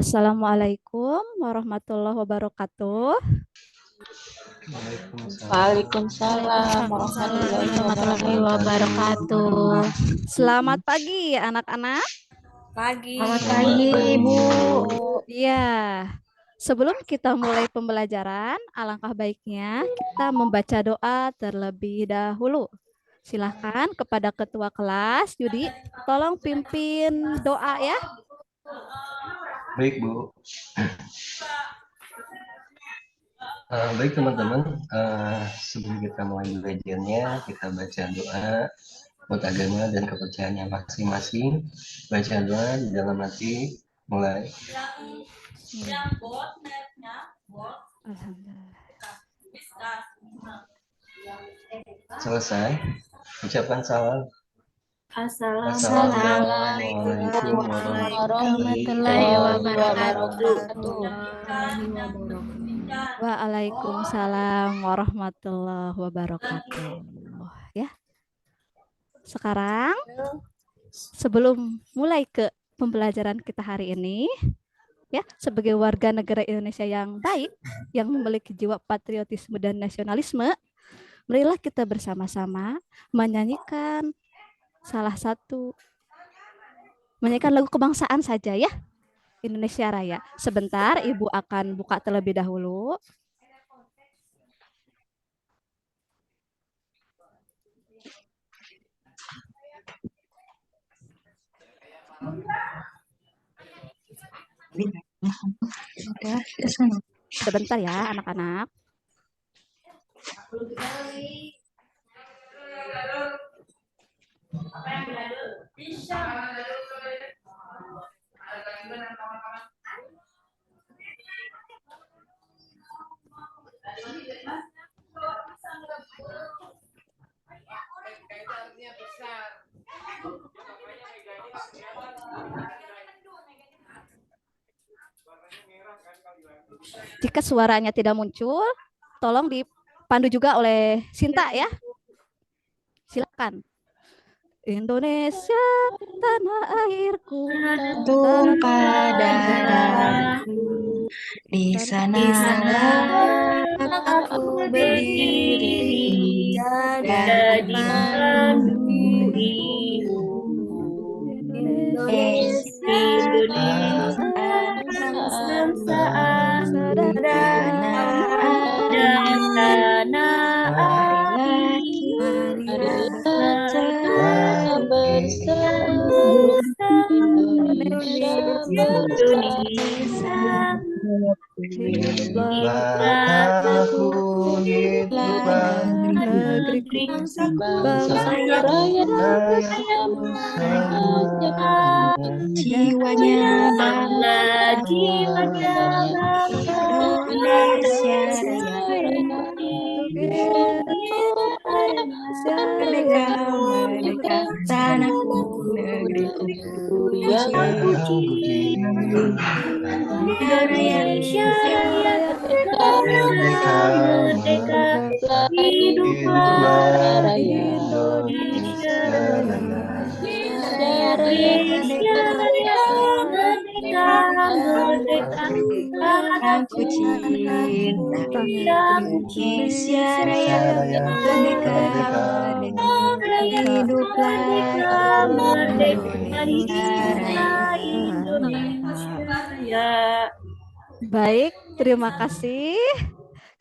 Assalamualaikum warahmatullahi wabarakatuh. Waalaikumsalam Waalaikumsalam warahmatullahi warahmatullahi wabarakatuh. wabarakatuh. Selamat pagi anak-anak. Pagi. Selamat pagi, Ibu. Ya, sebelum kita mulai pembelajaran, alangkah baiknya kita membaca doa terlebih dahulu. Silahkan kepada ketua kelas, Yudi, tolong pimpin doa ya. Baik, Bu. Baik teman-teman, sebelum kita mulai belajarnya, kita baca doa buat agama dan kepercayaannya masing-masing. Baca doa di dalam hati, mulai. Selesai. Ucapan salam. Assalamualaikum Warahmatullahi wabarakatuh. Waalaikumsalam warahmatullahi wabarakatuh. Ya. Sekarang sebelum mulai ke pembelajaran kita hari ini, ya, sebagai warga negara Indonesia yang baik, yang memiliki jiwa patriotisme dan nasionalisme, marilah kita bersama-sama menyanyikan lagu kebangsaan saja ya, Indonesia Raya. Sebentar, Ibu akan buka terlebih dahulu. Sebentar ya, anak-anak. Jika suaranya tidak muncul, tolong dipandu juga oleh Sinta ya. Silakan. Indonesia, tanah airku, Tumpah darahku, di sanalah aku berdiri, jadi pandu Indonesia, bangsa dan tanah marilah bersama Indonesia Hiduplah aku, hiduplah negeriku, bangsa raya jiwanya bangga Indonesia Raya, merdeka tanahku, negeriku yang ku cinta. Indonesia Raya, merdeka, hiduplah Indonesia Raya. Indonesia Raya, merdeka, merdeka, aku cinta. Indonesia Raya, merdeka, hiduplah Indonesia Raya. Baik, terima kasih.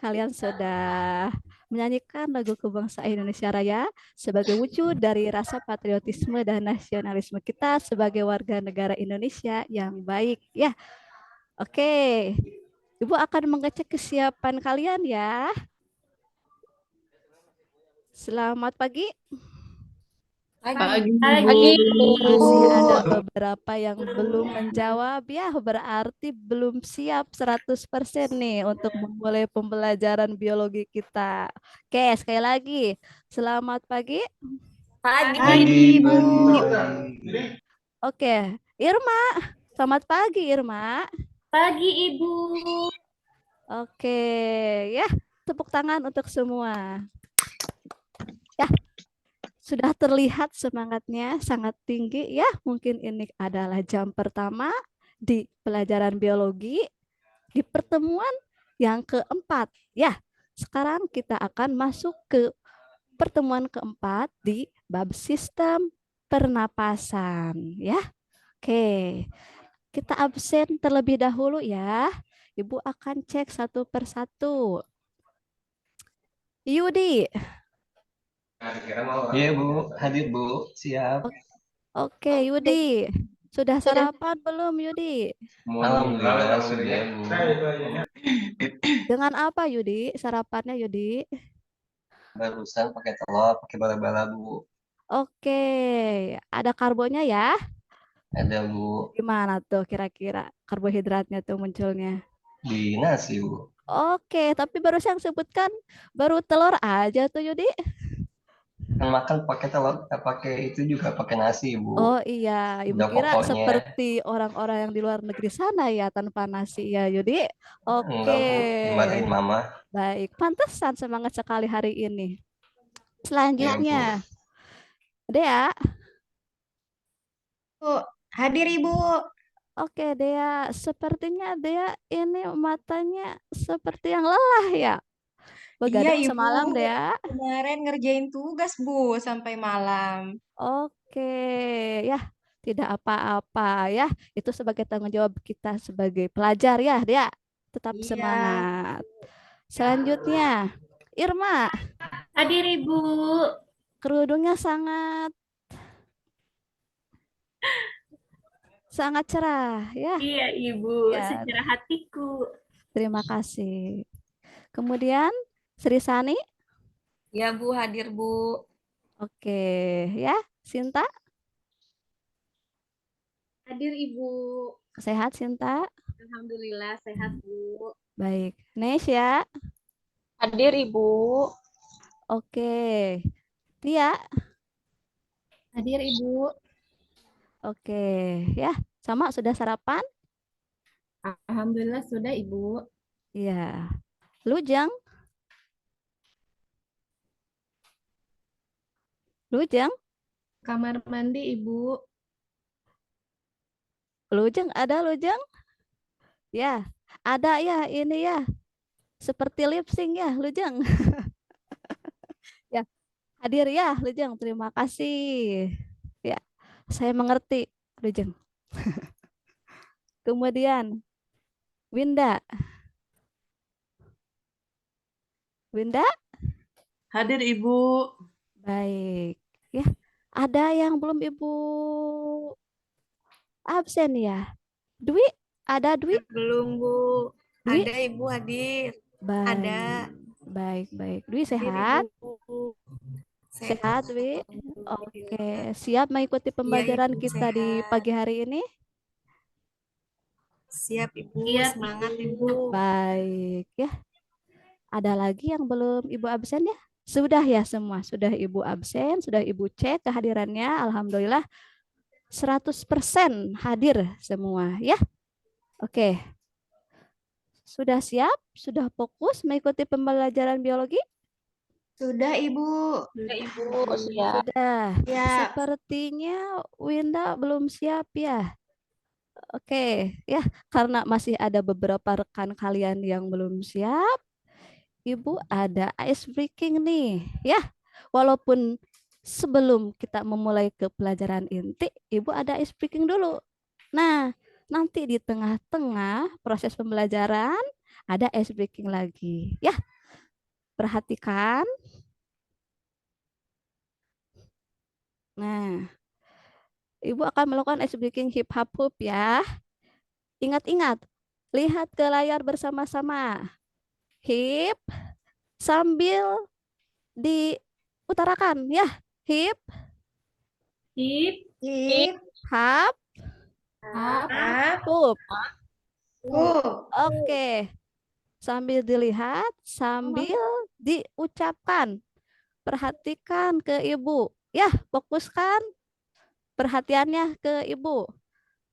Kalian sudah menyanyikan lagu kebangsaan Indonesia Raya sebagai wujud dari rasa patriotisme dan nasionalisme kita sebagai warga negara Indonesia yang baik ya. Oke. Ibu akan mengecek kesiapan kalian ya. Selamat pagi. Pagi. Masih ada beberapa yang belum menjawab ya, berarti belum siap 100% nih untuk memulai pembelajaran biologi kita. Oke, sekali lagi. Selamat pagi. Pagi, Bu. Oke, Irma. Selamat pagi, Irma. Pagi, Ibu. Oke, ya. Tepuk tangan untuk semua. Ya. Sudah terlihat semangatnya sangat tinggi ya. Mungkin ini adalah jam pertama di pelajaran biologi di pertemuan yang keempat. Ya, sekarang kita akan masuk ke pertemuan keempat di bab sistem pernapasan. Ya, oke. Kita absen terlebih dahulu ya. Ibu akan cek satu persatu. Yudi. Iya Bu, hadir Bu, siap. Oke, Yudi. Sudah sarapan belum, Yudi? Alhamdulillah sudah Bu. Dengan apa, Yudi? Sarapannya, Yudi? Barusan pakai telur, pakai bala-bala Bu. Oke, ada karbonya ya? Ada Bu Gimana tuh kira-kira karbohidratnya tuh munculnya? di nasi Bu. Oke, tapi baru yang sebutkan baru telur aja tuh, Yudi. Kan makan pakai telur, pakai itu juga pakai nasi Bu. Oh iya, Ibu Udah kira pokoknya seperti orang-orang yang di luar negeri sana ya tanpa nasi ya, Yudi. Oke, enggak Bu, dimarahin Mama. baik. Pantesan semangat sekali hari ini. Ya Bu. Selanjutnya, Dea. Bu, hadir Ibu. Oke, Dea. Sepertinya Dea ini matanya seperti yang lelah ya. Iya Begadang Ibu, semalam, Dea. kemarin ngerjain tugas Bu sampai malam. Oke, ya. Tidak apa-apa ya. Itu sebagai tanggung jawab kita sebagai pelajar ya, Dea. Tetap Iya. semangat. Selanjutnya, Irma. Hadir Ibu. Kerudungnya sangat cerah ya. Iya Ibu, Ya, secara hatiku. terima kasih. Kemudian Sri Sani. Ya Bu, hadir Bu. Oke, ya. Sinta, Hadir Ibu. sehat Sinta? Alhamdulillah sehat Bu. Baik. Nesya. Hadir Ibu. Oke. Tia. Hadir Ibu. Oke, ya. Sama sudah sarapan? Alhamdulillah sudah Ibu. Iya. Lujeng. Lujeng. Kamar mandi Ibu. Lujeng ada Lujeng? Ya. Ada ya ini ya. Seperti lip sync ya Lujeng. Ya. Hadir ya Lujeng. Terima kasih. Ya. Saya mengerti Lujeng. Kemudian Winda. Winda? Hadir Ibu. Baik. Ya. Ada yang belum Ibu absen ya? Dwi? Ada Dwi? Belum Bu. Dwi? Ada Ibu hadir. Baik. Ada. Baik. Dwi Hadir, sehat? Ibu. Sehat, Dwi? Oke. Siap mengikuti pembelajaran Ibu, kita di sehat. pagi hari ini? Siap Ibu, semangat Ibu. Baik ya. Ada lagi yang belum Ibu absen ya? Sudah ya semua, sudah Ibu absen, sudah Ibu cek kehadirannya. Alhamdulillah 100% hadir semua ya. Oke. Sudah siap? Sudah fokus mengikuti pembelajaran biologi? Sudah Ibu. Sudah Ibu. Siap. Sudah. Ya. Sepertinya Winda belum siap ya. Oke, ya, karena masih ada beberapa rekan kalian yang belum siap, Ibu ada ice breaking nih, ya. Walaupun sebelum kita memulai ke pelajaran inti, Ibu ada ice breaking dulu. Nah, nanti di tengah-tengah proses pembelajaran ada ice breaking lagi, ya. Perhatikan. Nah, Ibu akan melakukan ice breaking hip hop hoop ya. Ingat-ingat, lihat ke layar bersama-sama. Hip sambil diutarakan ya. Hip, Hip. Hip. hap, Hap. hoop. Hup. Oke. Sambil dilihat, sambil diucapkan. Perhatikan ke Ibu. Ya, fokuskan perhatiannya ke Ibu.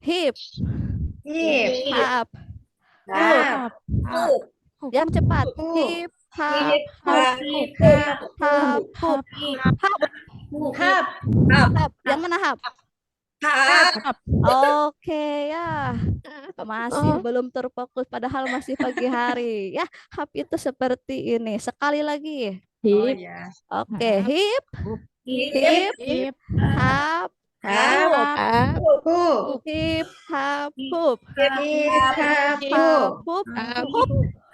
Hip, Hip. hap, Hap. hoop. Yang cepat. Hoop. Hip, hap, Hip. hoop. Hip. Hip, hap, hoop. Hap, Hap. hap. Yang mana hap? Hap. Oke ya. Masih Oh, belum terfokus padahal masih pagi hari. Ya, hap itu seperti ini. Sekali lagi. Oh hip, ya. Oke, Hap, hip, hup, hip, hip, hap, Hap, hup, up, hup, hip, hap, hup, hip, hap, hip, hap, hup, hup, up, hup,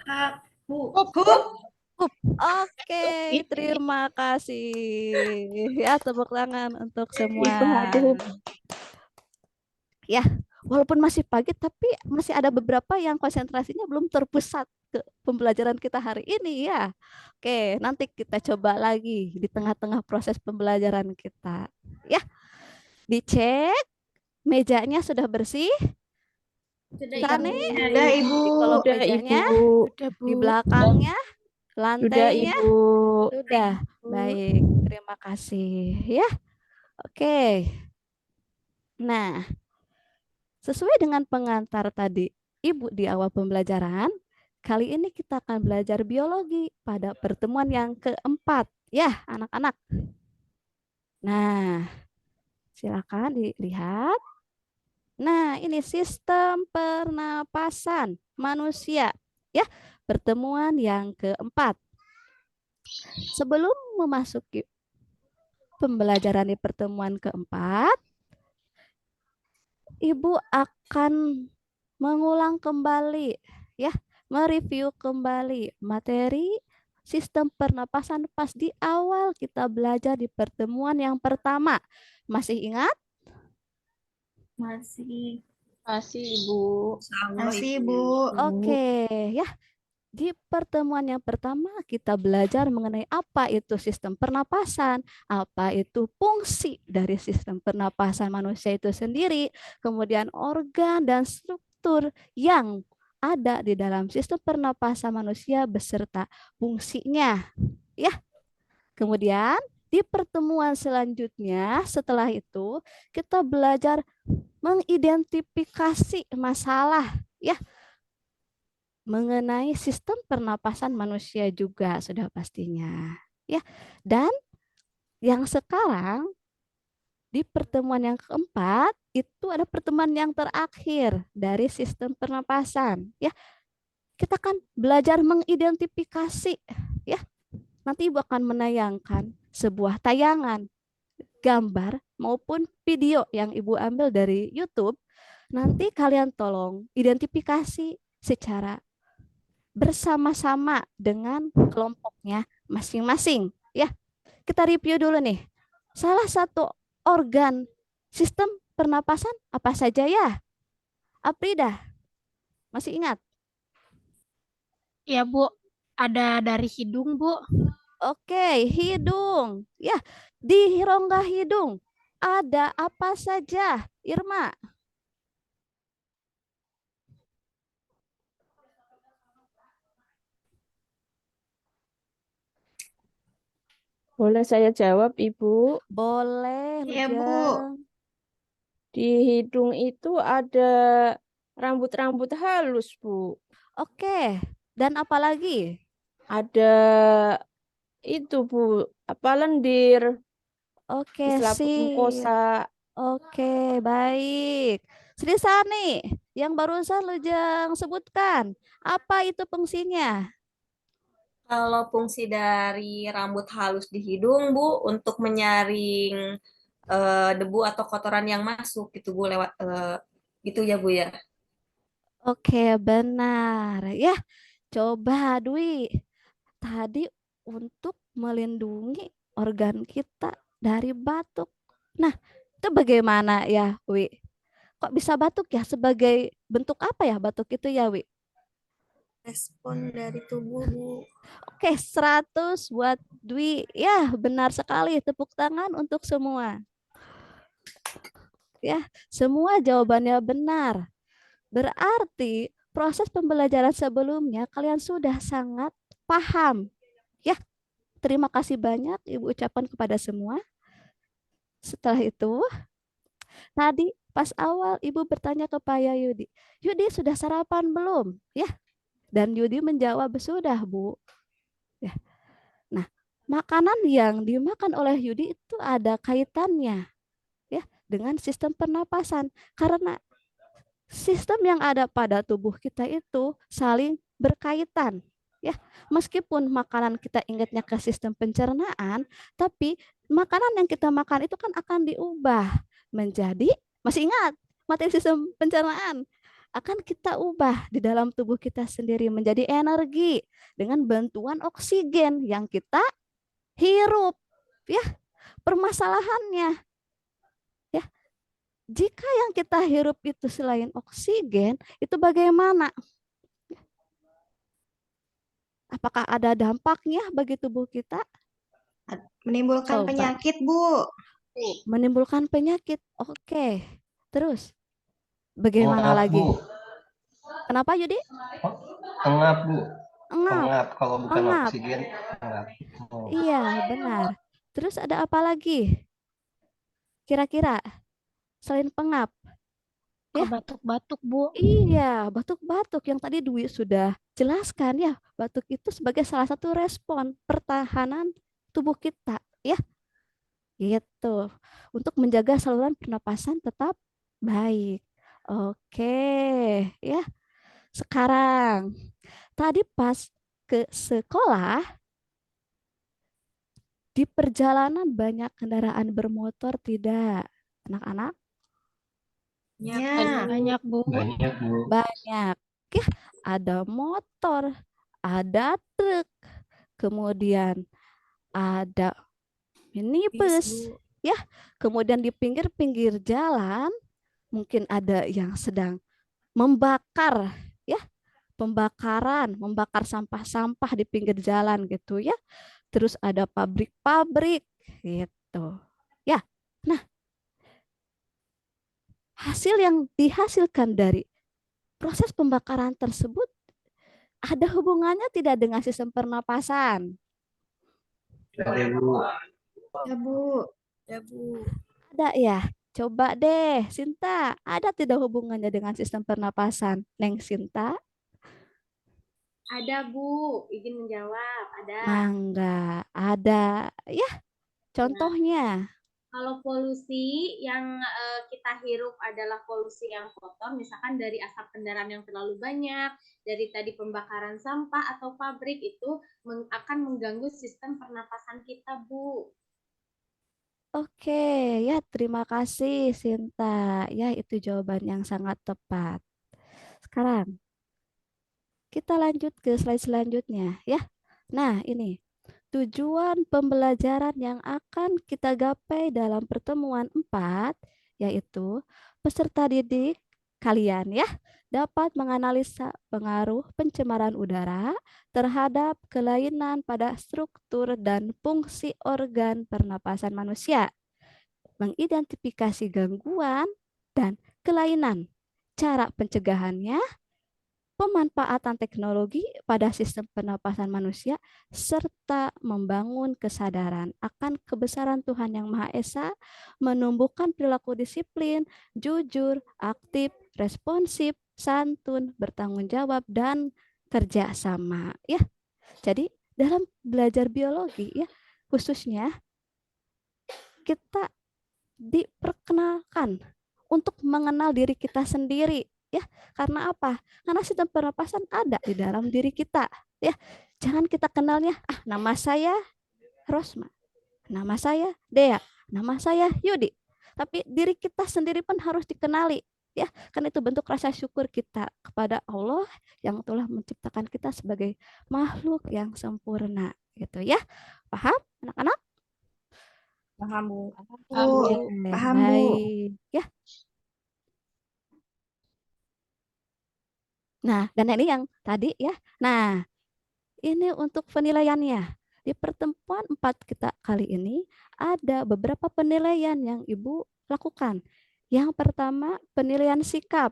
hap, hup. up, hup. hup. Oke, terima kasih. Ya, tepuk tangan untuk semua. Itu hadir. Ya, walaupun masih pagi, tapi masih ada beberapa yang konsentrasinya belum terpusat ke pembelajaran kita hari ini ya. Oke, nanti kita coba lagi di tengah-tengah proses pembelajaran kita. Ya, dicek mejanya sudah bersih. Sane, Sudah, Ibu. di kolong Sudah mejanya, Ibu, Udah, Bu. di belakangnya, sudah lantainya Ibu. sudah. Baik, terima kasih ya. Oke. Nah, sesuai dengan pengantar tadi Ibu di awal pembelajaran, kali ini kita akan belajar biologi pada pertemuan yang keempat. Ya, anak-anak. Nah, silakan dilihat. Nah, ini sistem pernapasan manusia. Ya, pertemuan yang keempat. Sebelum memasuki pembelajaran di pertemuan keempat, Ibu akan mengulang kembali, ya, mereview kembali materi sistem pernapasan pas di awal kita belajar di pertemuan yang pertama. Masih ingat? Masih. Masih Ibu. Masih, Ibu. Oke, ya. Di pertemuan yang pertama kita belajar mengenai apa itu sistem pernapasan, apa itu fungsi dari sistem pernapasan manusia itu sendiri, kemudian organ dan struktur yang ada di dalam sistem pernapasan manusia beserta fungsinya. Ya. Kemudian di pertemuan selanjutnya setelah itu kita belajar mengidentifikasi masalah, ya, mengenai sistem pernapasan manusia juga sudah pastinya. Ya. Dan yang sekarang di pertemuan yang keempat itu ada pertemuan yang terakhir dari sistem pernapasan, ya. Kita akan belajar mengidentifikasi, ya. Nanti Ibu akan menayangkan sebuah tayangan gambar maupun video yang Ibu ambil dari YouTube. Nanti kalian tolong identifikasi secara bersama-sama dengan kelompoknya masing-masing. Ya, kita review dulu nih. Salah satu organ sistem pernapasan apa saja ya? Aprida, masih ingat? Ya, Bu. Ada dari hidung, Bu. Oke, hidung. Ya, di rongga hidung ada apa saja? Irma. Boleh saya jawab Ibu? Boleh, Iya, Bu. Lujang. Di hidung itu ada rambut-rambut halus, Bu. Oke, dan apa lagi? Ada itu, Bu, apa lendir, Oke, istilah sip. mukosa. Oke, baik. Sri Sani, yang barusan Lujang sebutkan, apa itu fungsinya? Kalau fungsi dari rambut halus di hidung, Bu, untuk menyaring debu atau kotoran yang masuk gitu, Bu, lewat gitu ya, Bu ya. Oke, benar. Ya, coba Dwi. Tadi untuk melindungi organ kita dari batuk. Nah, itu bagaimana ya, Wi? Kok bisa batuk ya? Sebagai bentuk apa ya batuk itu ya, Wi? Respon dari tubuh, Bu. Oke, 100 buat Dwi. Ya, benar sekali. Tepuk tangan untuk semua. Ya, semua jawabannya benar. Berarti proses pembelajaran sebelumnya kalian sudah sangat paham. Ya, terima kasih banyak Ibu ucapkan kepada semua. Setelah itu, tadi pas awal Ibu bertanya kepada Yudi, Yudi sudah sarapan belum? Ya, dan Yudi menjawab sudah, Bu. Ya. Nah, makanan yang dimakan oleh Yudi itu ada kaitannya, ya, dengan sistem pernapasan karena sistem yang ada pada tubuh kita itu saling berkaitan. Ya, meskipun makanan kita ingatnya ke sistem pencernaan, tapi makanan yang kita makan itu kan akan diubah menjadi, masih ingat materi sistem pencernaan, akan kita ubah di dalam tubuh kita sendiri menjadi energi dengan bantuan oksigen yang kita hirup. Ya, permasalahannya, ya, jika yang kita hirup itu selain oksigen, itu bagaimana? Apakah ada dampaknya bagi tubuh kita? Menimbulkan Coba. penyakit, Bu. Menimbulkan penyakit. Oke. Terus bagaimana Engap, lagi? Bu. Kenapa Yudi? Oh, engap, Bu. Engap. Engap kalau bukan Engap. oksigen, engap. Oh. Iya, benar. Terus ada apa lagi? Kira-kira selain pengap? Ya. Batuk-batuk, Bu. Iya, batuk-batuk yang tadi Dwi sudah jelaskan ya. Batuk itu sebagai salah satu respon pertahanan tubuh kita, ya. Gitu. Untuk menjaga saluran pernapasan tetap baik. Oke, ya. Sekarang tadi pas ke sekolah di perjalanan banyak kendaraan bermotor tidak, anak-anak? Ya. Banyak, Bu. Banyak, Bu. Banyak. Ya, ada motor, ada truk, kemudian ada minibus, ya. Kemudian di pinggir-pinggir jalan mungkin ada yang sedang membakar, ya, pembakaran, membakar sampah-sampah di pinggir jalan gitu ya. Terus ada pabrik-pabrik gitu. Ya. Nah, hasil yang dihasilkan dari proses pembakaran tersebut ada hubungannya tidak dengan sistem pernapasan? Ada, Bu. Ya, Bu. Ya, Bu. Ada ya? Coba deh, Sinta, ada tidak hubungannya dengan sistem pernapasan? Neng Sinta? Ada, Bu. Izin menjawab. Ada. Mangga, ada. Ya, contohnya. Kalau polusi yang kita hirup adalah polusi yang kotor, misalkan dari asap kendaraan yang terlalu banyak, dari tadi pembakaran sampah atau pabrik, itu akan mengganggu sistem pernapasan kita, Bu. Oke, ya terima kasih Sinta. Ya, itu jawaban yang sangat tepat. Sekarang kita lanjut ke slide selanjutnya ya. Nah, ini tujuan pembelajaran yang akan kita gapai dalam pertemuan 4 yaitu peserta didik kalian ya dapat menganalisa pengaruh pencemaran udara terhadap kelainan pada struktur dan fungsi organ pernapasan manusia, mengidentifikasi gangguan dan kelainan, cara pencegahannya, pemanfaatan teknologi pada sistem pernapasan manusia, serta membangun kesadaran akan kebesaran Tuhan Yang Maha Esa, menumbuhkan perilaku disiplin, jujur, aktif, responsif, santun, bertanggung jawab, dan kerjasama. Ya, jadi dalam belajar biologi ya khususnya kita diperkenalkan untuk mengenal diri kita sendiri ya. Karena apa? Karena sistem pernapasan ada di dalam diri kita ya. Jangan kita kenalnya nama saya Rosma, nama saya Dea, nama saya Yudi. Tapi diri kita sendiri pun harus dikenali ya. Karena itu bentuk rasa syukur kita kepada Allah yang telah menciptakan kita sebagai makhluk yang sempurna gitu ya. Paham anak-anak? Paham, Bu. Bu. Paham, Bu. Baik ya. Nah, dan ini yang tadi ya. Nah, ini untuk penilaiannya. Di pertemuan 4 kita kali ini ada beberapa penilaian yang Ibu lakukan. Yang pertama, penilaian sikap.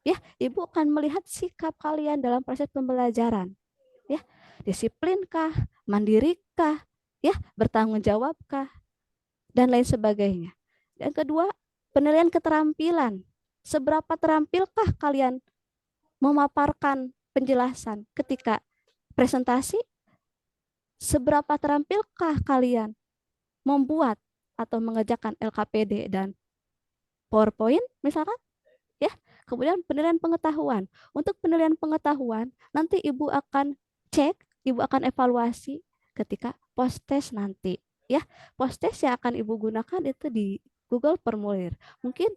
Ya, Ibu akan melihat sikap kalian dalam proses pembelajaran. Ya, disiplinkah, mandirikah, ya, bertanggung jawabkah, dan lain sebagainya. Yang kedua, penilaian keterampilan. Seberapa terampilkah kalian memaparkan penjelasan ketika presentasi? Seberapa terampilkah kalian membuat atau mengerjakan LKPD dan PowerPoint misalkan? Ya, Kemudian penilaian pengetahuan. Untuk penilaian pengetahuan, nanti Ibu akan cek, Ibu akan evaluasi ketika post-test nanti. Ya, post-test yang akan Ibu gunakan itu di Google Formulir. Mungkin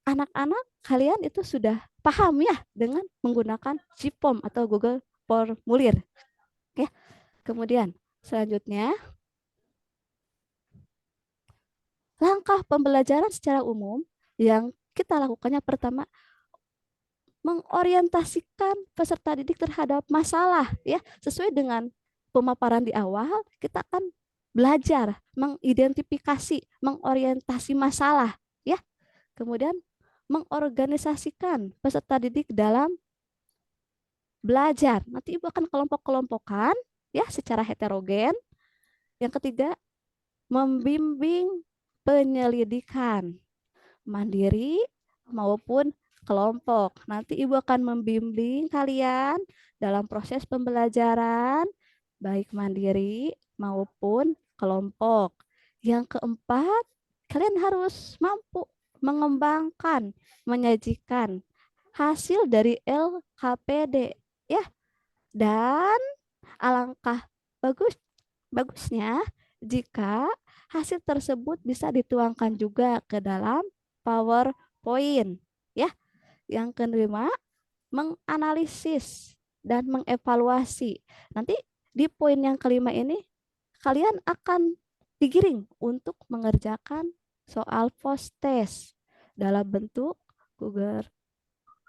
anak-anak kalian itu sudah paham ya dengan menggunakan GPOM atau Google Formulir. Ya. Kemudian selanjutnya langkah pembelajaran secara umum yang kita lakukannya pertama mengorientasikan peserta didik terhadap masalah ya sesuai dengan pemaparan di awal kita akan belajar mengidentifikasi mengorientasi masalah ya kemudian mengorganisasikan peserta didik dalam belajar nanti ibu akan kelompok-kelompokkan ya secara heterogen yang ketiga membimbing penyelidikan mandiri maupun kelompok. Nanti Ibu akan membimbing kalian dalam proses pembelajaran baik mandiri maupun kelompok. Yang keempat, kalian harus mampu mengembangkan, menyajikan hasil dari LKPD ya. Dan alangkah bagusnya jika hasil tersebut bisa dituangkan juga ke dalam PowerPoint ya. Yang kelima, menganalisis dan mengevaluasi. Nanti di poin yang kelima ini kalian akan digiring untuk mengerjakan soal post test dalam bentuk Google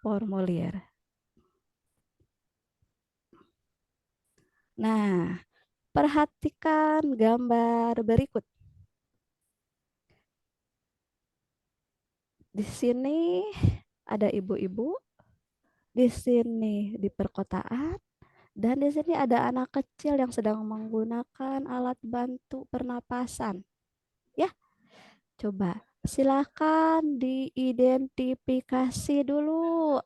Formulir. Nah, perhatikan gambar berikut. Di sini ada ibu-ibu, di sini di perkotaan, dan di sini ada anak kecil yang sedang menggunakan alat bantu pernapasan. Ya, coba silakan diidentifikasi dulu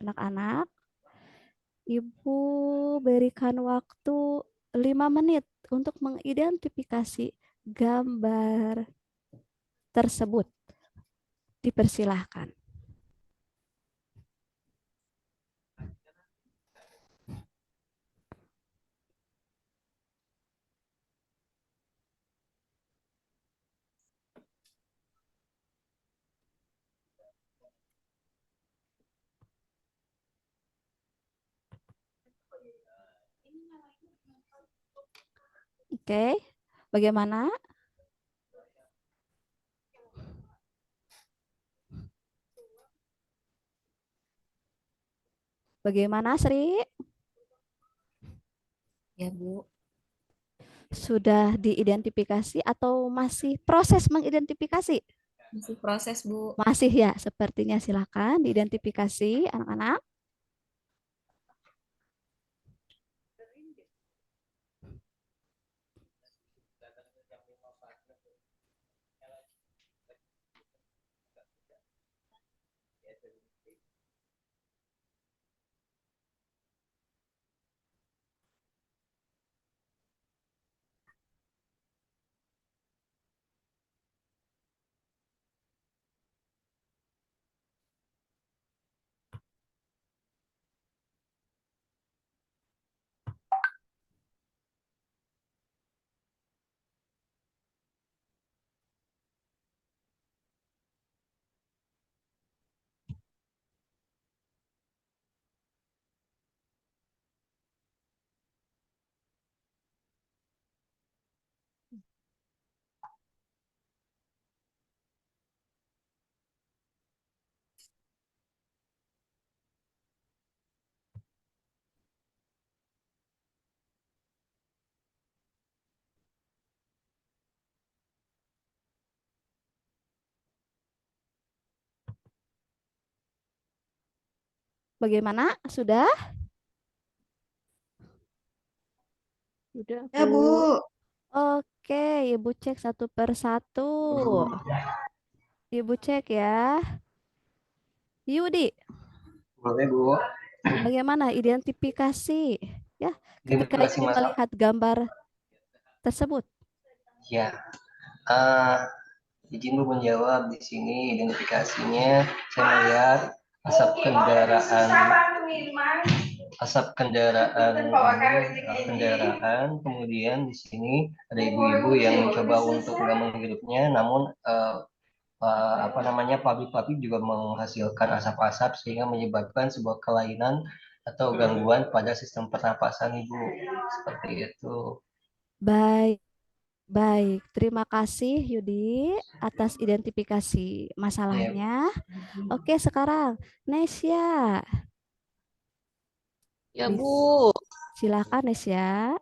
anak-anak. Ibu berikan waktu 5 menit untuk mengidentifikasi gambar tersebut. Dipersilahkan. Oke, bagaimana? Bagaimana, Sri? Ya, Bu. Sudah diidentifikasi atau masih proses mengidentifikasi? Masih proses, Bu. Masih ya, sepertinya silakan diidentifikasi anak-anak. Bagaimana? Sudah? Sudah, Ya, Bu. Oke, Ibu cek satu per satu. Ibu cek ya. Yudi, Boleh, Bu. bagaimana identifikasi ya ketika Identifikasi Ibu masalah. melihat gambar tersebut? Ya. Eh, izin Bu menjawab di sini identifikasinya saya melihat asap kendaraan kendaraan, kemudian di sini ada ibu-ibu yang mencoba untuk nggak menghirupnya, namun pabrik-pabrik juga menghasilkan asap-asap sehingga menyebabkan sebuah kelainan atau gangguan pada sistem pernapasan ibu, seperti itu. Baik, baik. Terima kasih Yudi atas identifikasi Ya, masalahnya. Oke, sekarang Nesya. Ya, Bis- Bu. Silakan Nesya.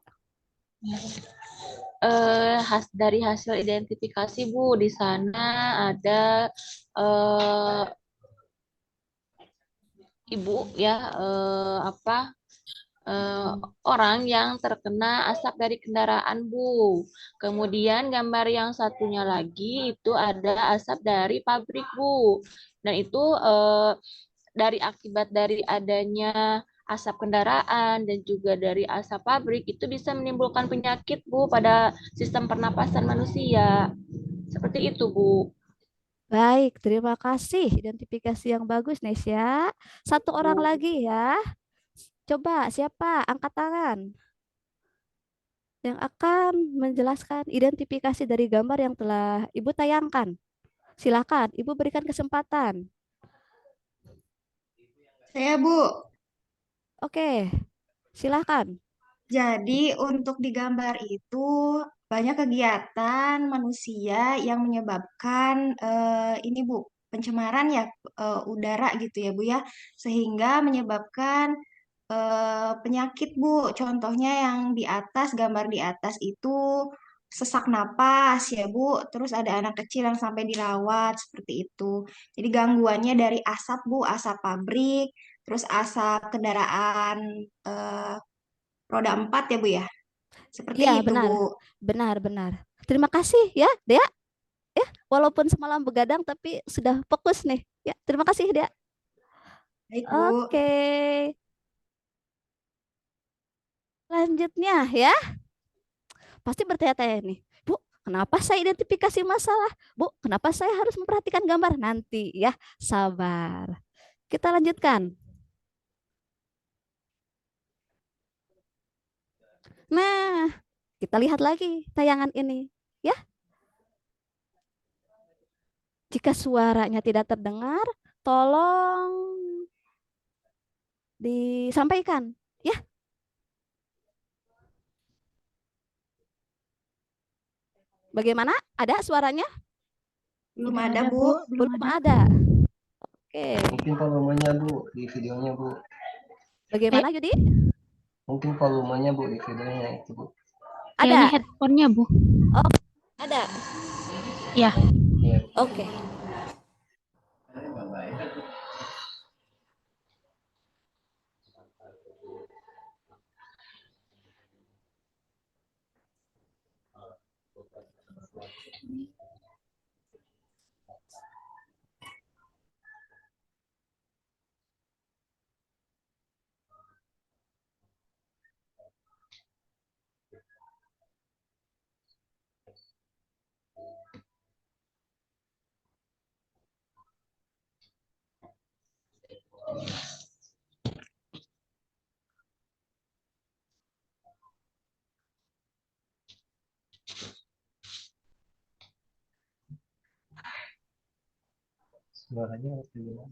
Dari hasil identifikasi, Bu, di sana ada eh, ibu ya, eh, orang yang terkena asap dari kendaraan, Bu. Kemudian gambar yang satunya lagi itu ada asap dari pabrik, Bu. Dan itu dari akibat dari adanya asap kendaraan dan juga dari asap pabrik itu bisa menimbulkan penyakit, Bu, pada sistem pernapasan manusia. Seperti itu, Bu. Baik, terima kasih identifikasi yang bagus Nesya. Satu orang lagi ya. Coba siapa? Angkat tangan yang akan menjelaskan identifikasi dari gambar yang telah Ibu tayangkan. Silakan, Ibu berikan kesempatan. Saya, Bu. Oke, silakan. Jadi untuk di gambar itu banyak kegiatan manusia yang menyebabkan ini Bu, pencemaran ya udara gitu ya Bu ya, sehingga menyebabkan penyakit Bu. Contohnya yang di atas, gambar di atas itu sesak napas ya Bu, terus ada anak kecil yang sampai dirawat seperti itu. Jadi gangguannya dari asap Bu, asap pabrik, terus asap kendaraan eh, roda 4 ya Bu ya. Seperti Iya, itu benar. Bu. Benar, benar. Terima kasih ya, Dea. Ya, walaupun semalam begadang tapi sudah fokus nih. Ya, terima kasih, Dea. Baik Bu. Oke. Selanjutnya ya, pasti bertanya-tanya nih. Bu, kenapa saya identifikasi masalah? Bu, kenapa saya harus memperhatikan gambar? Nanti ya, sabar. Kita lanjutkan. Nah, kita lihat lagi tayangan ini. Ya, jika suaranya tidak terdengar, tolong disampaikan. Ya, bagaimana? Ada suaranya? Belum Tidak ada ada, Bu. Bu. Belum Belum ada. ada. Oke. mungkin volumenya Bu di videonya Bu, Bagaimana Yudi? mungkin volumenya Bu di videonya itu Bu. Kayaknya Ada. headphone-nya, Bu. Oh, ada. Ya. Iya. Oke. Suaranya harus dibilang.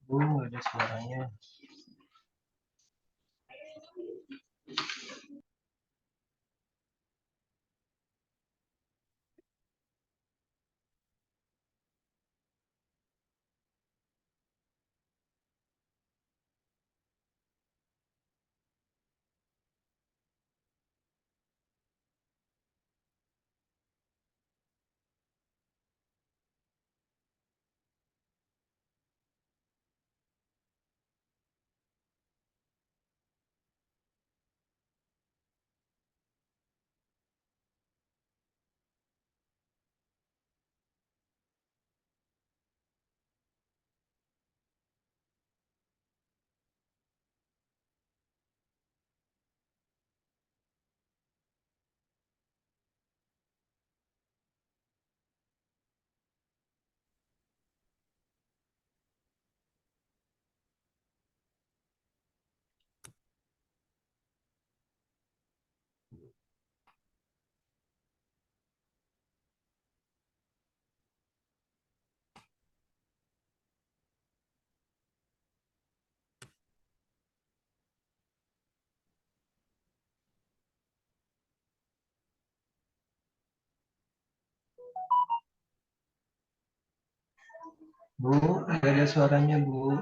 Bu, nggak ada suaranya. Bu, nggak ada suaranya, Bu.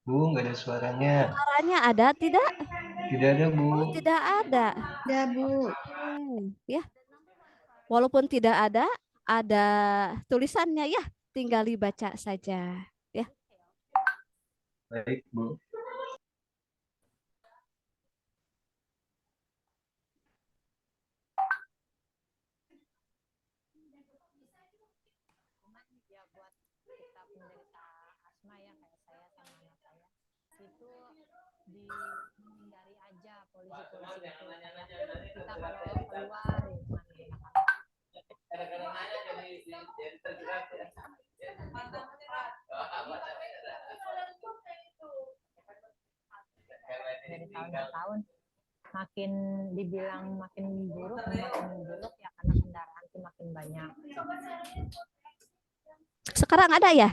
Bu, nggak ada suaranya. Suaranya ada tidak? Tidak ada, Bu. Oh, tidak ada. Ada, Bu. Ya. Walaupun tidak ada tulisannya ya. Tinggal dibaca saja. Ya. Baik, Bu. Dihindari aja polisi-polisi itu kita kalau keluar dari tahun ke tahun makin dibilang makin buruk ya karena kendaraan tuh makin banyak. Sekarang ada ya?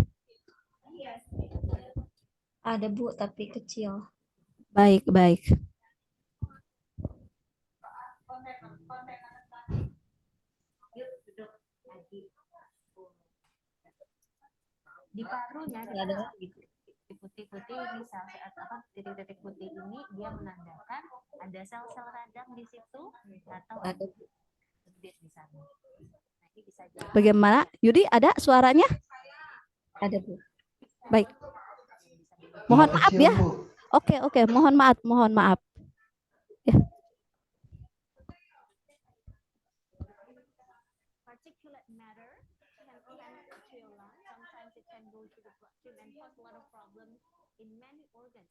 Ada, Bu, tapi kecil. Baik, baik. Di parunya ada putih-putih ini titik-titik putih ini dia menandakan ada sel-sel radang di situ atau ada di sana. Nah, ini bisa jadi. Bagaimana? Yudi, ada suaranya? Ada, Bu. Baik. Mohon Nggak maaf kecil, ya. Bu. Oke, mohon maaf. Ya. Particulate matter can penetrate your lung. Sometimes it can go to the bloodstream and cause a lot of problems in many organs.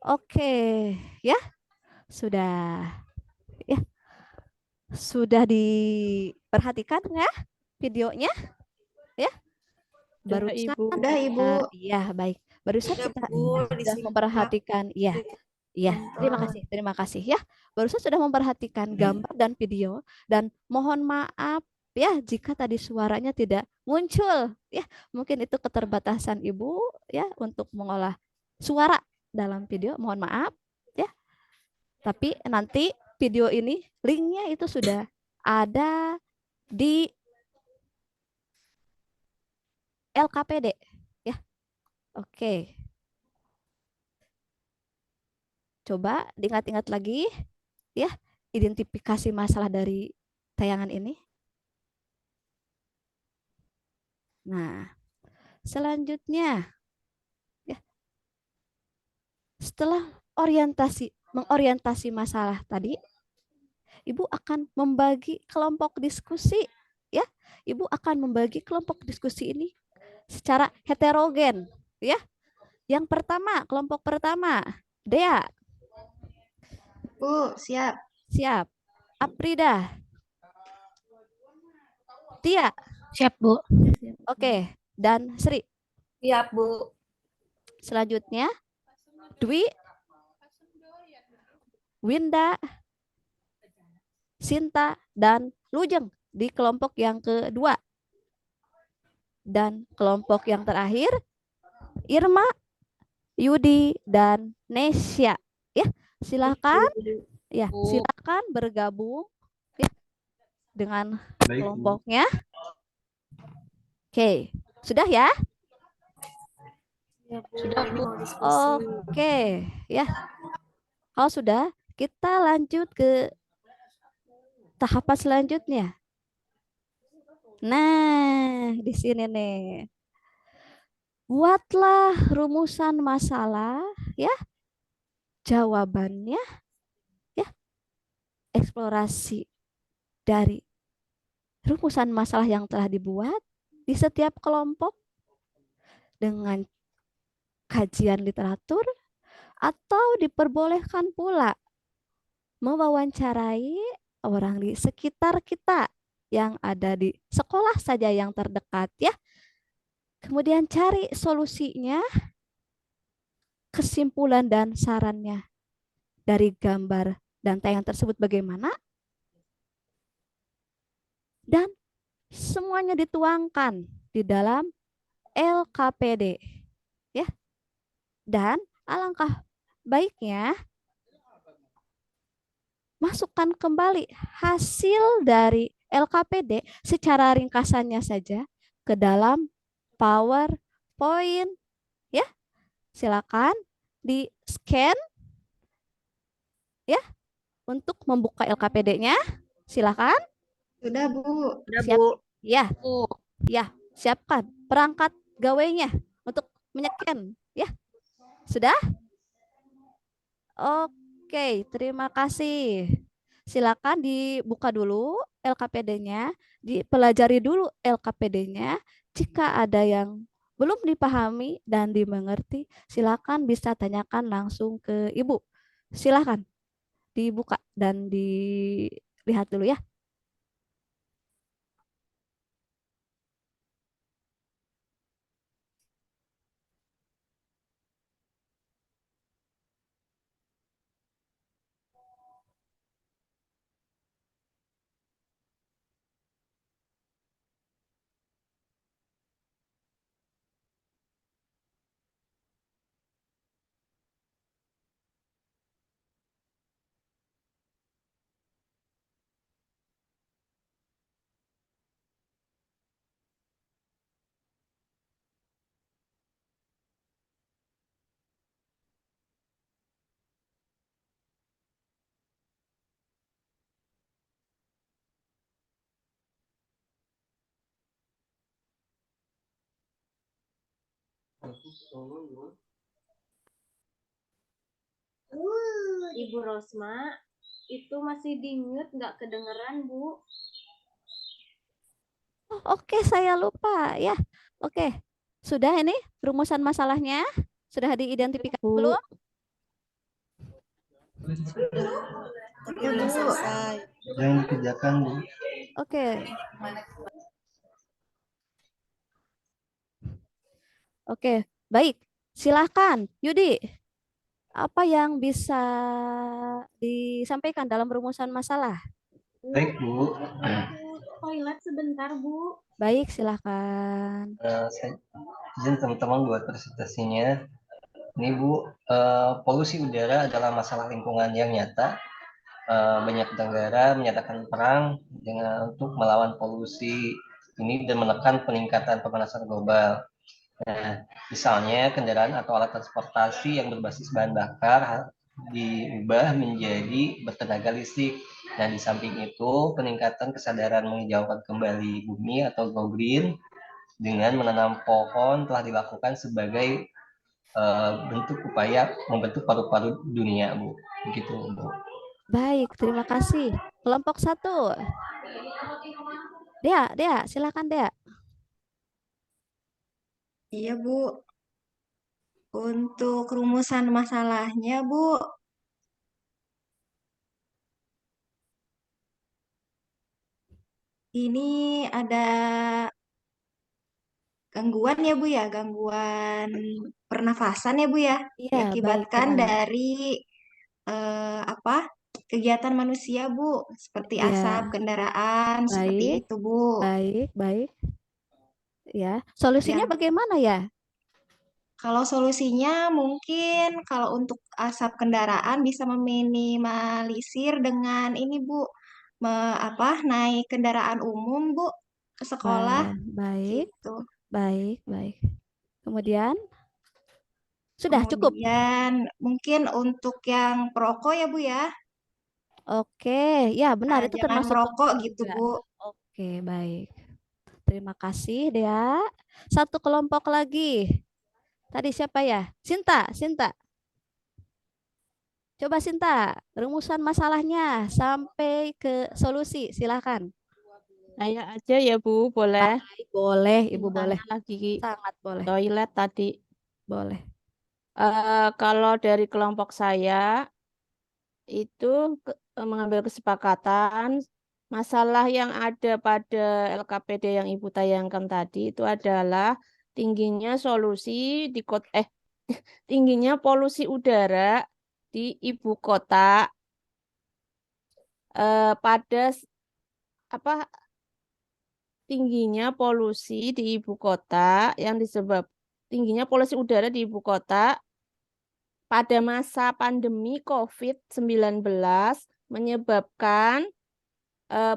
Oke, ya. Sudah. Ya. Sudah diperhatikan ya videonya? Ya. Barusan Udah, Ibu. iya, baik. Barusan Udah, kita Bu, sudah disimak. memperhatikan, iya. Iya, terima kasih ya. Barusan sudah memperhatikan gambar dan video dan mohon maaf ya jika tadi suaranya tidak muncul ya. Mungkin itu keterbatasan Ibu ya untuk mengolah suara dalam video, mohon maaf ya. Tapi nanti video ini linknya itu sudah ada di LKPD ya. Oke. Coba diingat-ingat lagi ya, identifikasi masalah dari tayangan ini. Nah, selanjutnya ya, setelah mengorientasi masalah tadi, Ibu akan membagi kelompok diskusi ya. Ibu akan membagi kelompok diskusi ini secara heterogen ya. Yang pertama, kelompok pertama, Dea. Bu, siap. Siap. Aprida. Tia. Siap, Bu. Oke, dan Sri. Siap, Bu. Selanjutnya, Dwi, Winda, Sinta, dan Lujeng di kelompok yang kedua. Dan kelompok yang terakhir, Irma, Yudi, dan Nesya. Ya, silakan. Ya, Bu. silakan bergabung ya, dengan Baik, Bu. kelompoknya. Oke, sudah ya? Sudah, Bu. Oke, ya. Kalau sudah, kita lanjut ke tahapan selanjutnya. Nah, di sini nih. Buatlah rumusan masalah, ya. Jawabannya, ya. Eksplorasi dari rumusan masalah yang telah dibuat di setiap kelompok dengan kajian literatur atau diperbolehkan pula mewawancarai orang di sekitar kita yang ada di sekolah saja yang terdekat ya. Kemudian cari solusinya, kesimpulan dan sarannya dari gambar dan tayangan tersebut bagaimana, dan semuanya dituangkan di dalam LKPD ya. Dan alangkah baiknya masukkan kembali hasil dari LKPD secara ringkasannya saja ke dalam PowerPoint ya. Silakan di scan ya untuk membuka LKPD-nya. Silakan. Sudah, Bu. Udah, Siap. Bu. Ya, Bu. ya, siapkan perangkat gawainya untuk menyeken ya. Sudah? Oke, terima kasih. Silakan dibuka dulu LKPD-nya, dipelajari dulu LKPD-nya. Jika ada yang belum dipahami dan dimengerti, silakan bisa tanyakan langsung ke Ibu. Silakan dibuka dan dilihat dulu ya. Ibu Rosma, itu masih di mute, nggak kedengeran, Bu. Oh, oke, saya lupa ya. Oke, sudah ini rumusan masalahnya? Sudah diidentifikasi belum? Ya, Bu. Yang dikerjakan, Bu. Oke. Oke, baik. Silahkan, Yudi. Apa yang bisa disampaikan dalam rumusan masalah? Baik, Bu. Toilet sebentar, Bu. Baik, silahkan. Saya izin teman-teman buat presentasinya. Ini Bu, polusi udara adalah masalah lingkungan yang nyata. Banyak negara menyatakan perang untuk melawan polusi ini dan menekan peningkatan pemanasan global. Nah, misalnya kendaraan atau alat transportasi yang berbasis bahan bakar diubah menjadi bertenaga listrik. Nah, di samping itu peningkatan kesadaran menghijaukan kembali bumi atau go green dengan menanam pohon telah dilakukan sebagai bentuk upaya membentuk paru-paru dunia, Bu. Begitu, Bu. Baik, terima kasih. Kelompok 1. Dea, silakan Dea. Iya, Bu. Untuk rumusan masalahnya, Bu, ini ada gangguan ya Bu ya, gangguan pernafasan ya Bu ya, Iya, baik, diakibatkan benar. dari apa kegiatan manusia Bu, seperti asap Ya, kendaraan, seperti baik, itu Bu. baik, baik. Ya, solusinya Yang bagaimana ya? kalau solusinya mungkin kalau untuk asap kendaraan bisa meminimalisir dengan ini Bu, naik kendaraan umum Bu ke sekolah Baik, gitu. baik, baik. Kemudian, sudah cukup. Kemudian mungkin untuk yang perokok ya Bu ya, Oke, ya benar itu jangan termasuk merokok kelompok gitu juga. Bu. Oke, baik. Terima kasih, Dea. Satu kelompok lagi. Tadi siapa ya? Sinta, Sinta. Coba Sinta, rumusan masalahnya sampai ke solusi. Silakan. Saya aja ya Bu, boleh. Baik, boleh, Ibu boleh. Cintanya lagi Sangat boleh. toilet tadi. Boleh. Kalau dari kelompok saya itu mengambil kesepakatan masalah yang ada pada LKPD yang Ibu tayangkan tadi itu adalah tingginya solusi di tingginya polusi udara di ibu kota pada apa tingginya polusi di ibu kota yang tingginya polusi udara di ibu kota pada masa pandemi COVID-19 menyebabkan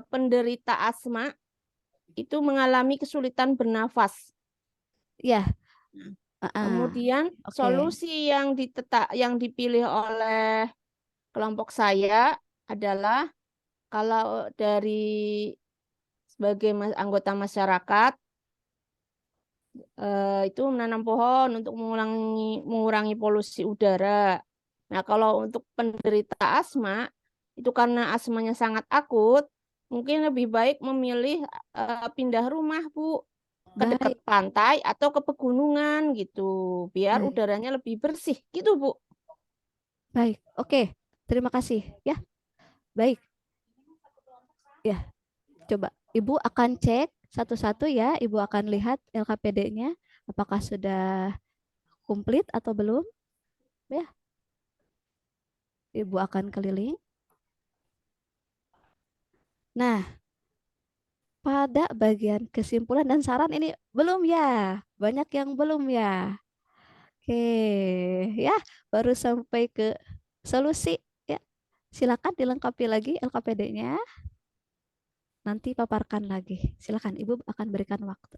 penderita asma itu mengalami kesulitan bernafas. Ya. Kemudian Oke. solusi yang dipilih oleh kelompok saya adalah kalau dari sebagai anggota masyarakat itu menanam pohon untuk mengurangi polusi udara. Nah, kalau untuk penderita asma itu karena asmanya sangat akut, mungkin lebih baik memilih pindah rumah, Bu, ke dekat Baik, pantai atau ke pegunungan gitu, biar baik, udaranya lebih bersih gitu, Bu. baik. Oke, terima kasih ya. Baik. Ya, coba Ibu akan cek satu-satu ya. Ibu akan lihat LKPD-nya apakah sudah komplit atau belum. Ya, Ibu akan keliling. Nah, pada bagian kesimpulan dan saran ini belum ya. Banyak yang belum ya. Oke, ya, baru sampai ke solusi ya. Silakan dilengkapi lagi LKPD-nya. Nanti paparkan lagi. Silakan, Ibu akan berikan waktu.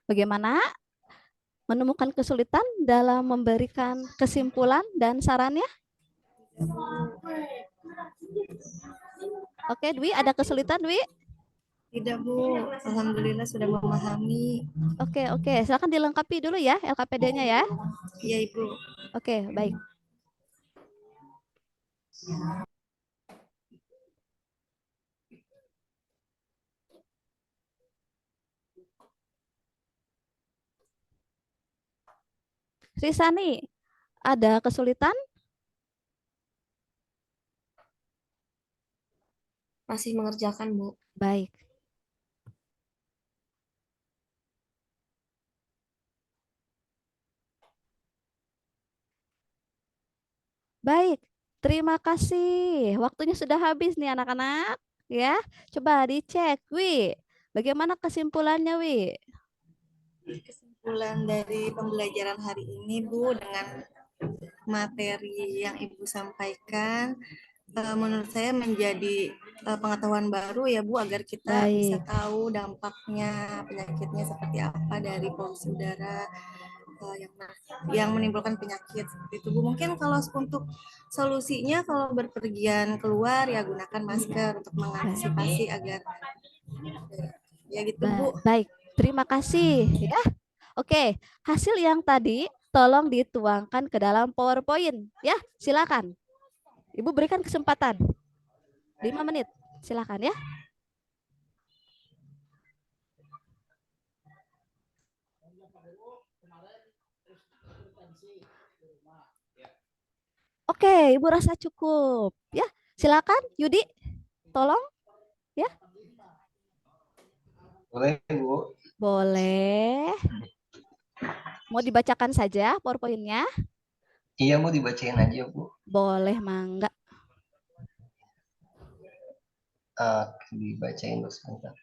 Bagaimana menemukan kesulitan dalam memberikan kesimpulan dan sarannya? Oke, Dwi, ada kesulitan, Dwi? Tidak, Bu. Alhamdulillah sudah memahami. Oke, oke. Silakan dilengkapi dulu ya LKPD-nya ya. Iya, Ibu. Oke, baik. Risani, ada kesulitan? Masih mengerjakan, Bu. Baik. Baik, terima kasih. Waktunya sudah habis nih anak-anak. Ya, coba dicek. Wi, bagaimana kesimpulannya, Wi? Kesimpulan dari pembelajaran hari ini, Bu, dengan materi yang Ibu sampaikan, menurut saya menjadi pengetahuan baru ya Bu, agar kita bisa Baik, tahu dampaknya penyakitnya seperti apa dari polusi udara yang menimbulkan penyakit seperti itu Bu. Mungkin kalau untuk solusinya kalau berpergian keluar ya gunakan masker untuk mengantisipasi agar Ya gitu, Bu. Baik, terima kasih ya. Oke, hasil yang tadi tolong dituangkan ke dalam PowerPoint ya. Silakan. Ibu berikan kesempatan 5 menit. Silakan ya. Oke, Ibu rasa cukup ya. Silakan Yudi, tolong ya. Boleh, Bu. Boleh. Mau dibacakan saja PowerPoint-nya? Iya, mau dibacain aja, Bu. Boleh, mangga. Dibacain dulu sebentar.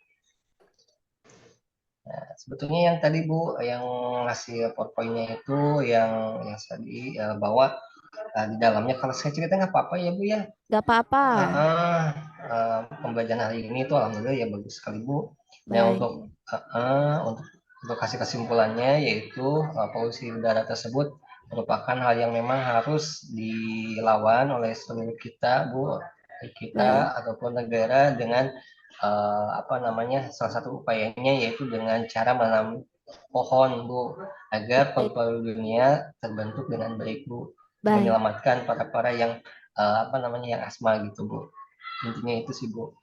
Nah, sebetulnya yang tadi Bu, yang ngasih PowerPoint-nya itu yang tadi bahwa di dalamnya kalau saya cerita nggak apa-apa ya Bu ya. Gak apa-apa. Pembelajaran hari ini itu alhamdulillah ya bagus sekali Bu. Baik. Dan untuk kasih kesimpulannya yaitu polusi udara tersebut merupakan hal yang memang harus dilawan oleh seluruh kita Bu, kita ataupun negara dengan salah satu upayanya yaitu dengan cara menanam pohon Bu, agar paru-paru dunia terbentuk dengan baik Bu, menyelamatkan para yang yang asma gitu Bu. Intinya itu sih Bu.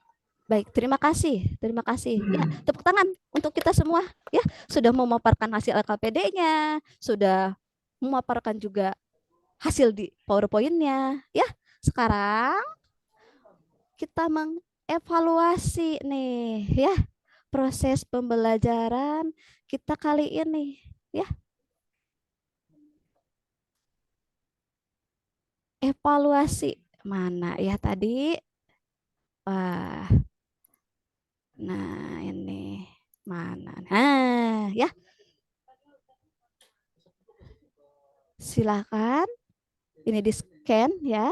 Baik, terima kasih. Terima kasih. Ya, tepuk tangan untuk kita semua ya, sudah memaparkan hasil LKPD-nya, sudah memaparkan juga hasil di PowerPoint-nya ya. Sekarang kita mengevaluasi nih ya proses pembelajaran kita kali ini ya. Evaluasi mana ya tadi? Wah. Nah, ini mana? Nah, ya. Silakan. Ini di-scan ya.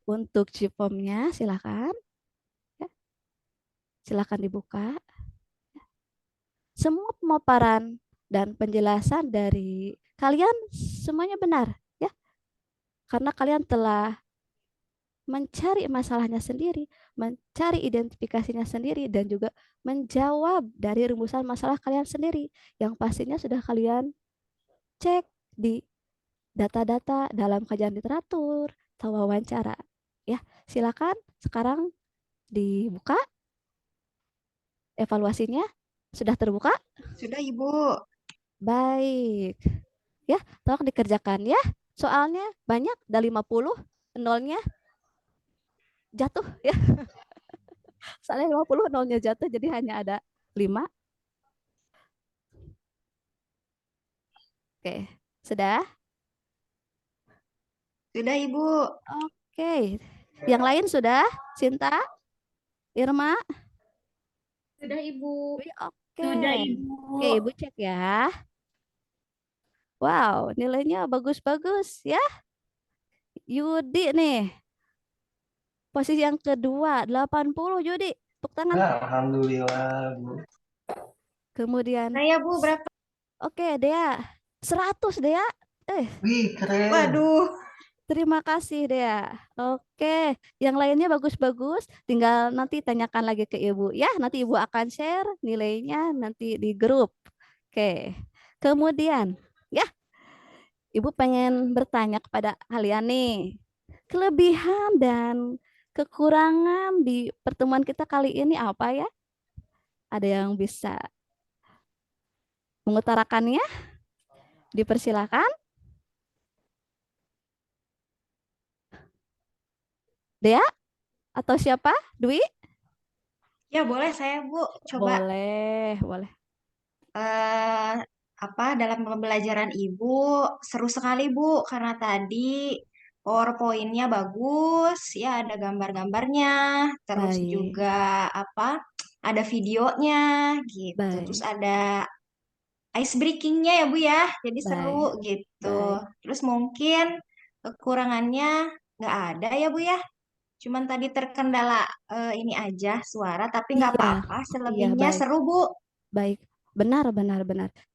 Untuk Cipom-nya silakan. Ya. Silakan dibuka. Semua pemaparan dan penjelasan dari kalian semuanya benar ya. Karena kalian telah mencari masalahnya sendiri, mencari identifikasinya sendiri, dan juga menjawab dari rumusan masalah kalian sendiri yang pastinya sudah kalian cek di data-data dalam kajian literatur atau wawancara. Ya, silakan sekarang dibuka evaluasinya. Sudah terbuka? Sudah, Ibu. Baik. Ya, tolong dikerjakan ya. Soalnya banyak, ada 50, nolnya jatuh ya. Soalnya 50 nolnya jatuh, jadi hanya ada 5. Oke, sudah? Sudah, Ibu. Oke. Yang lain sudah? Sinta? Irma? Sudah, Ibu. Oke. Sudah, Ibu. Oke, Ibu cek ya. Wow, nilainya bagus-bagus ya. Yudi nih. Posisi yang kedua, 80 Yudi. Tepuk tangan. Alhamdulillah, Bu. Kemudian Saya, Bu, berapa? Oke, Dea. 100, Dea. Wih, keren. Waduh. Terima kasih, Dea. Oke, yang lainnya bagus-bagus. Tinggal nanti tanyakan lagi ke Ibu ya. Nanti Ibu akan share nilainya nanti di grup. Oke. Kemudian, ya. Ibu pengen bertanya kepada kalian nih. Kelebihan dan kekurangan di pertemuan kita kali ini apa ya? Ada yang bisa mengutarakannya? Dipersilakan. Dea? Atau siapa? Dwi? Ya, boleh saya, Bu. Coba. Boleh. Dalam pembelajaran Ibu seru sekali, Bu, karena tadi PowerPoint-nya bagus, ya ada gambar-gambarnya, terus juga ada videonya gitu. Terus ada ice breaking-nya ya, Bu ya. Jadi seru gitu. Terus mungkin kekurangannya nggak ada ya, Bu ya. Cuman tadi terkendala ini aja suara, tapi nggak apa-apa. Selebihnya seru, Bu. Baik, benar.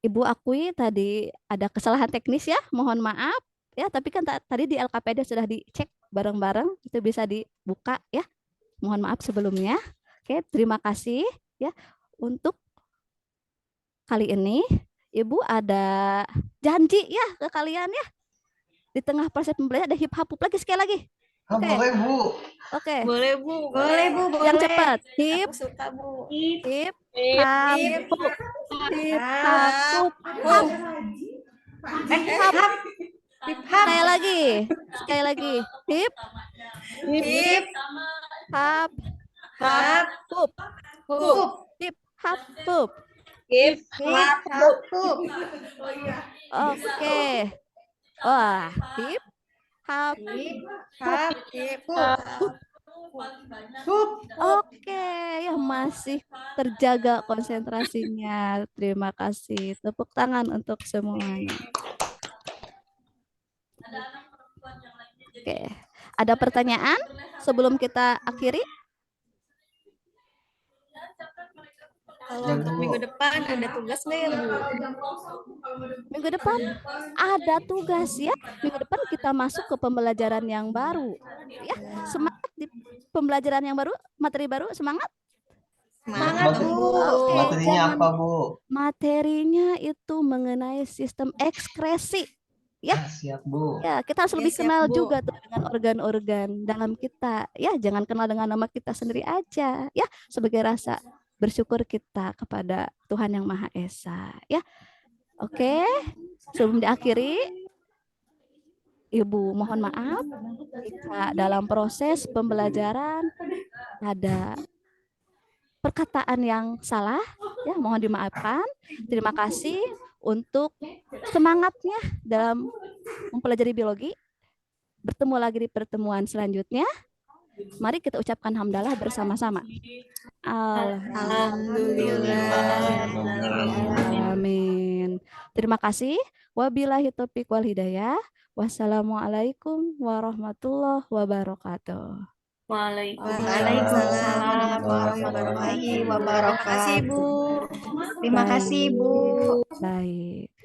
Ibu akui tadi ada kesalahan teknis ya, mohon maaf ya. Tapi kan tadi di LKPD sudah dicek bareng-bareng, itu bisa dibuka ya. Mohon maaf sebelumnya. Oke, terima kasih ya untuk kali ini. Ibu ada janji ya ke kalian ya. Di tengah proses pembelajaran ada hip hapup lagi sekali lagi. Oh, Oke. boleh Bu. Oke. Boleh Bu, Boleh Bu, Yang boleh. cepat. Hip, Aku suka Bu. hip, Hip, hapup. Hip, hapup. Hap. Hap. Hap. Hip hap. Sekali lagi. Sekali lagi. Hip, Hip hap, hap. pup. Hup. Hip, hapup. hip, Hip hap. Hup. Oke. Wah, hip, hap, Hip hap. Hip hup. Hup. Oke, ya masih terjaga konsentrasinya. Terima kasih. Tepuk tangan untuk semuanya. Oke, ada pertanyaan sebelum kita akhiri? Kalau Ya, untuk Bu. minggu depan ada tugas nggak ya Bu? Minggu depan ada tugas ya. Minggu depan kita masuk ke pembelajaran yang baru. Ya, semangat di pembelajaran yang baru, materi baru, semangat. Semangat Bu. Oke, Materinya jangan- apa Bu? Materinya itu mengenai sistem ekskresi. Ya. Siap Bu. Ya, kita harus lebih siap, kenal Bu. juga tuh dengan organ-organ dalam kita. Ya, jangan kenal dengan nama kita sendiri aja. Ya, sebagai rasa bersyukur kita kepada Tuhan Yang Maha Esa. Ya, oke. Sebelum diakhiri, Ibu mohon maaf jika dalam proses pembelajaran ada perkataan yang salah. Ya, mohon dimaafkan. Terima kasih untuk semangatnya dalam mempelajari biologi. Bertemu lagi di pertemuan selanjutnya. Mari kita ucapkan hamdalah bersama-sama. Amin. Terima kasih. Wabillahi taufiq wal hidayah. Wassalamualaikum warahmatullahi wabarakatuh. Waalaikumsalam warahmatullahi wabarakatuh. Terima kasih Bu. Terima kasih Bu. Baik.